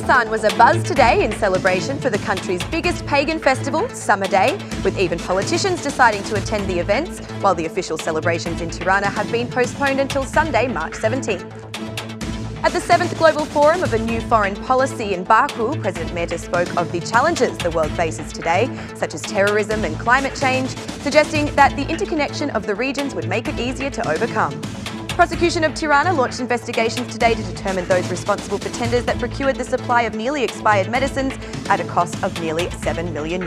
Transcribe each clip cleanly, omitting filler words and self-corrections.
Elbasan was abuzz today in celebration for the country's biggest pagan festival, Summer Day, with even politicians deciding to attend the events, while the official celebrations in Tirana have been postponed until Sunday, March 17th. At the 7th Global Forum of a New Foreign Policy in Baku, President Meta spoke of the challenges the world faces today, such as terrorism and climate change, suggesting that the interconnection of the regions would make it easier to overcome. Prosecution of Tirana launched investigations today to determine those responsible for tenders that procured the supply of nearly expired medicines at a cost of nearly €7 million.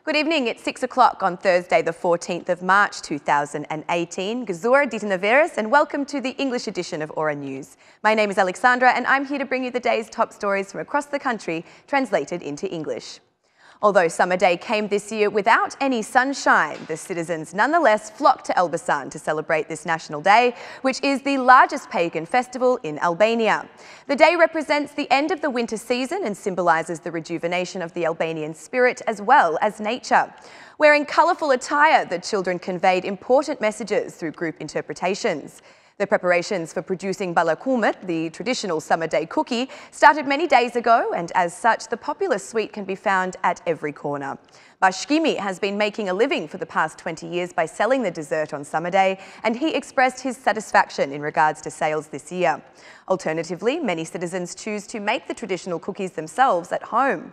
Good evening, it's 6 o'clock on Thursday the 14th of March 2018. Gazur Ditanaveris and welcome to the English edition of Aura News. My name is Alexandra and I'm here to bring you the day's top stories from across the country translated into English. Although Summer Day came this year without any sunshine, the citizens nonetheless flocked to Elbasan to celebrate this national day, which is the largest pagan festival in Albania. The day represents the end of the winter season and symbolises the rejuvenation of the Albanian spirit as well as nature. Wearing colourful attire, the children conveyed important messages through group interpretations. The preparations for producing balakumet, the traditional summer day cookie, started many days ago, and as such, the popular sweet can be found at every corner. Bashkimi has been making a living for the past 20 years by selling the dessert on Summer Day, and he expressed his satisfaction in regards to sales this year. Alternatively, many citizens choose to make the traditional cookies themselves at home.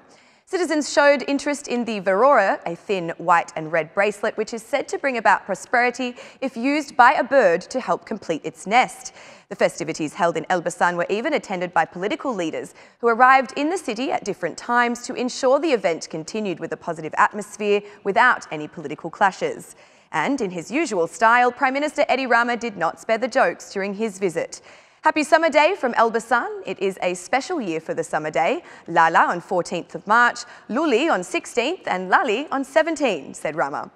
Citizens showed interest in the varora, a thin white and red bracelet which is said to bring about prosperity if used by a bird to help complete its nest. The festivities held in Elbasan were even attended by political leaders who arrived in the city at different times to ensure the event continued with a positive atmosphere without any political clashes. And in his usual style, Prime Minister Edi Rama did not spare the jokes during his visit. Happy Summer Day from Elbasan. It is a special year for the Summer Day. Lala on 14th of March, Luli on 16th and Lali on 17th, said Rama.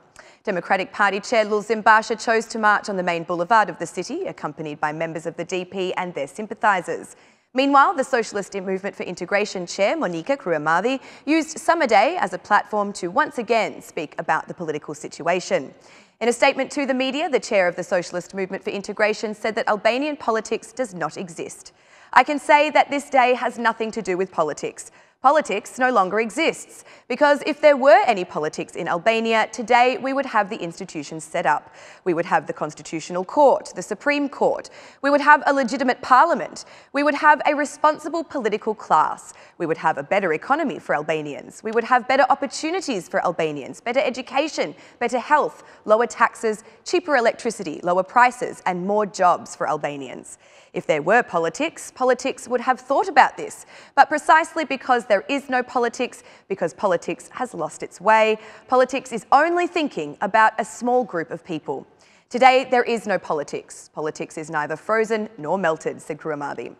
Democratic Party Chair Lul Zimbasha chose to march on the main boulevard of the city, accompanied by members of the DP and their sympathisers. Meanwhile, the Socialist Movement for Integration Chair Monica Kruamadi used Summer Day as a platform to once again speak about the political situation. In a statement to the media, the chair of the Socialist Movement for Integration said that Albanian politics does not exist. I can say that this day has nothing to do with politics. Politics no longer exists, because if there were any politics in Albania, today we would have the institutions set up. We would have the Constitutional Court, the Supreme Court. We would have a legitimate parliament. We would have a responsible political class. We would have a better economy for Albanians. We would have better opportunities for Albanians, better education, better health, lower taxes, cheaper electricity, lower prices, and more jobs for Albanians. If there were politics, politics would have thought about this. But precisely because there is no politics, because politics has lost its way, politics is only thinking about a small group of people. Today, there is no politics. Politics is neither frozen nor melted, said Kruamadi.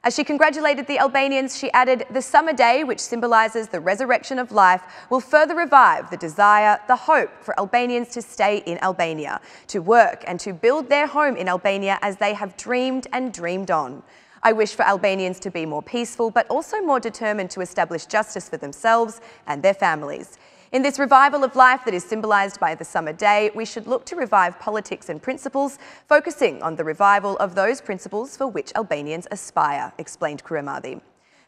As she congratulated the Albanians, she added, the Summer Day, which symbolises the resurrection of life, will further revive the desire, the hope for Albanians to stay in Albania, to work and to build their home in Albania as they have dreamed and dreamed on. I wish for Albanians to be more peaceful, but also more determined to establish justice for themselves and their families. In this revival of life that is symbolised by the Summer Day, we should look to revive politics and principles, focusing on the revival of those principles for which Albanians aspire, explained Kruamadi.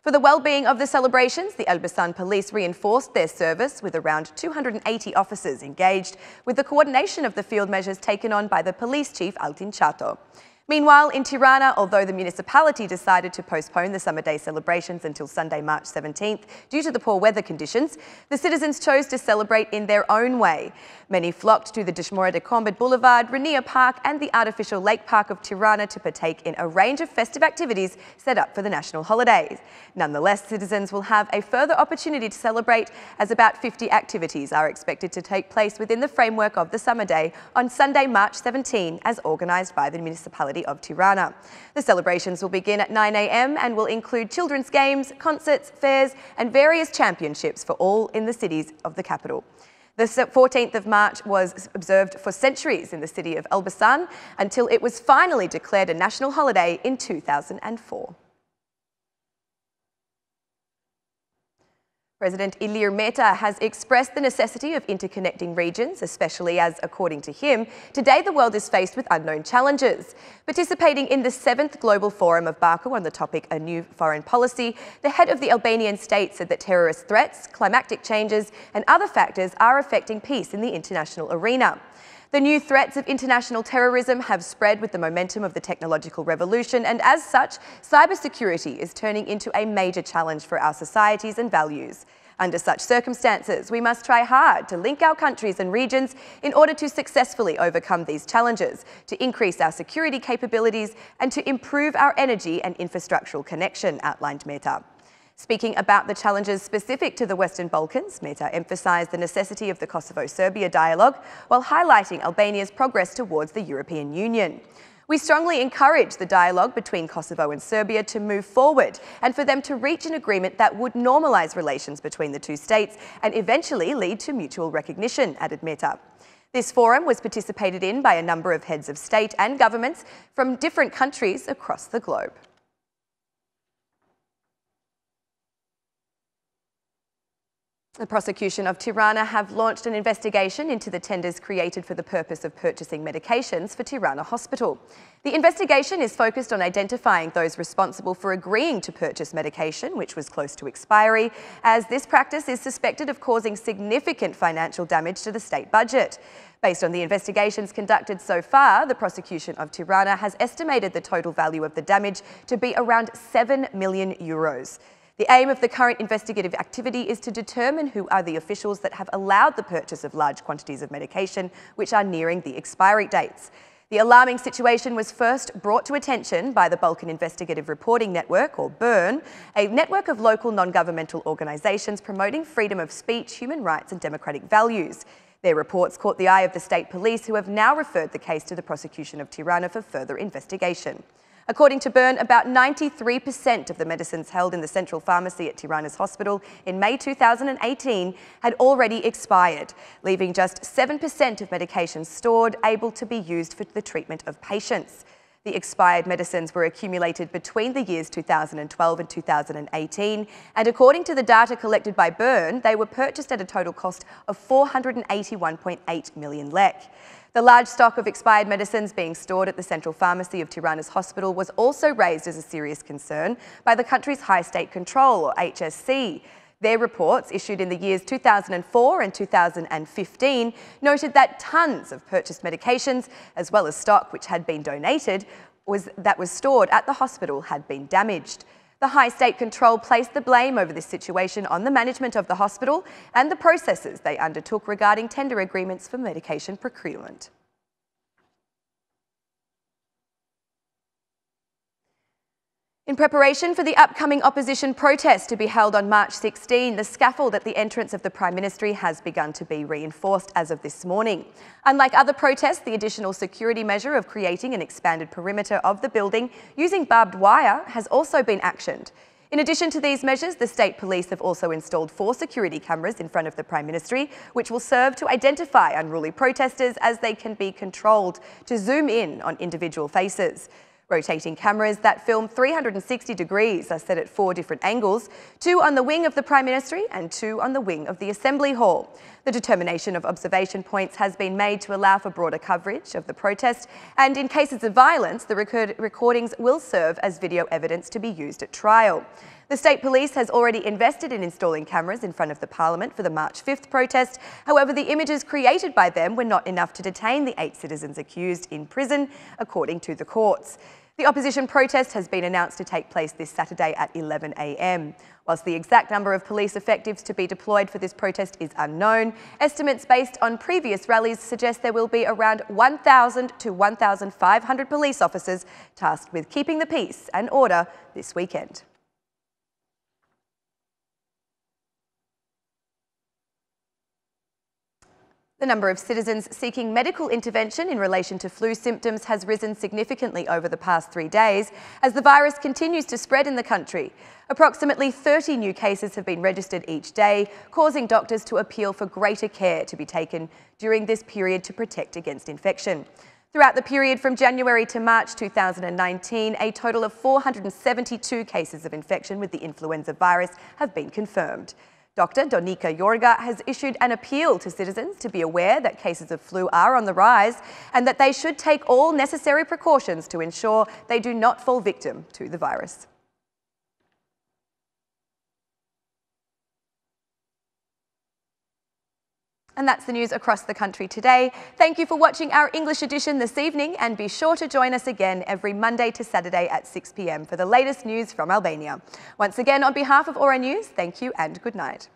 For the well-being of the celebrations, the Elbasan police reinforced their service with around 280 officers engaged, with the coordination of the field measures taken on by the police chief Altin Chato. Meanwhile, in Tirana, although the municipality decided to postpone the Summer Day celebrations until Sunday, March 17th, due to the poor weather conditions, the citizens chose to celebrate in their own way. Many flocked to the Dishmora de Combat Boulevard, Rania Park and the artificial lake park of Tirana to partake in a range of festive activities set up for the national holidays. Nonetheless, citizens will have a further opportunity to celebrate, as about 50 activities are expected to take place within the framework of the Summer Day on Sunday, March 17, as organised by the municipality of Tirana. The celebrations will begin at 9 a.m. and will include children's games, concerts, fairs and various championships for all in the cities of the capital. The 14th of March was observed for centuries in the city of Elbasan until it was finally declared a national holiday in 2004. President Ilir Meta has expressed the necessity of interconnecting regions, especially as, according to him, today the world is faced with unknown challenges. Participating in the 7th Global Forum of Baku on the topic A New Foreign Policy, the head of the Albanian state said that terrorist threats, climatic changes and other factors are affecting peace in the international arena. The new threats of international terrorism have spread with the momentum of the technological revolution, and as such, cybersecurity is turning into a major challenge for our societies and values. Under such circumstances, we must try hard to link our countries and regions in order to successfully overcome these challenges, to increase our security capabilities and to improve our energy and infrastructural connection, outlined Meta. Speaking about the challenges specific to the Western Balkans, Meta emphasised the necessity of the Kosovo-Serbia dialogue while highlighting Albania's progress towards the European Union. We strongly encourage the dialogue between Kosovo and Serbia to move forward and for them to reach an agreement that would normalise relations between the two states and eventually lead to mutual recognition, added Meta. This forum was participated in by a number of heads of state and governments from different countries across the globe. The Prosecution of Tirana have launched an investigation into the tenders created for the purpose of purchasing medications for Tirana Hospital. The investigation is focused on identifying those responsible for agreeing to purchase medication which was close to expiry, as this practice is suspected of causing significant financial damage to the state budget. Based on the investigations conducted so far, the Prosecution of Tirana has estimated the total value of the damage to be around €7 million. The aim of the current investigative activity is to determine who are the officials that have allowed the purchase of large quantities of medication which are nearing the expiry dates. The alarming situation was first brought to attention by the Balkan Investigative Reporting Network, or BERN, a network of local non-governmental organisations promoting freedom of speech, human rights and democratic values. Their reports caught the eye of the state police, who have now referred the case to the Prosecution of Tirana for further investigation. According to Bern, about 93% of the medicines held in the central pharmacy at Tirana's hospital in May 2018 had already expired, leaving just 7% of medications stored able to be used for the treatment of patients. The expired medicines were accumulated between the years 2012 and 2018, and according to the data collected by Bern, they were purchased at a total cost of 481.8 million lek. The large stock of expired medicines being stored at the Central Pharmacy of Tirana's hospital was also raised as a serious concern by the country's High State Control, or HSC. Their reports, issued in the years 2004 and 2015, noted that tons of purchased medications, as well as stock which had been donated, that was stored at the hospital had been damaged. The High State Control placed the blame over this situation on the management of the hospital and the processes they undertook regarding tender agreements for medication procurement. In preparation for the upcoming opposition protest to be held on March 16, the scaffold at the entrance of the Prime Ministry has begun to be reinforced as of this morning. Unlike other protests, the additional security measure of creating an expanded perimeter of the building using barbed wire has also been actioned. In addition to these measures, the state police have also installed 4 security cameras in front of the Prime Ministry, which will serve to identify unruly protesters as they can be controlled to zoom in on individual faces. Rotating cameras that film 360 degrees are set at 4 different angles, 2 on the wing of the Prime Ministry and 2 on the wing of the Assembly Hall. The determination of observation points has been made to allow for broader coverage of the protest, and in cases of violence, the recordings will serve as video evidence to be used at trial. The State Police has already invested in installing cameras in front of the Parliament for the March 5th protest. However, the images created by them were not enough to detain the 8 citizens accused in prison, according to the courts. The opposition protest has been announced to take place this Saturday at 11 a.m. Whilst the exact number of police effectives to be deployed for this protest is unknown, estimates based on previous rallies suggest there will be around 1,000 to 1,500 police officers tasked with keeping the peace and order this weekend. The number of citizens seeking medical intervention in relation to flu symptoms has risen significantly over the past 3 days as the virus continues to spread in the country. Approximately 30 new cases have been registered each day, causing doctors to appeal for greater care to be taken during this period to protect against infection. Throughout the period from January to March 2019, a total of 472 cases of infection with the influenza virus have been confirmed. Dr. Donika Jorga has issued an appeal to citizens to be aware that cases of flu are on the rise and that they should take all necessary precautions to ensure they do not fall victim to the virus. And that's the news across the country today. Thank you for watching our English edition this evening, and be sure to join us again every Monday to Saturday at 6 p.m. for the latest news from Albania. Once again, on behalf of Aura News, thank you and good night.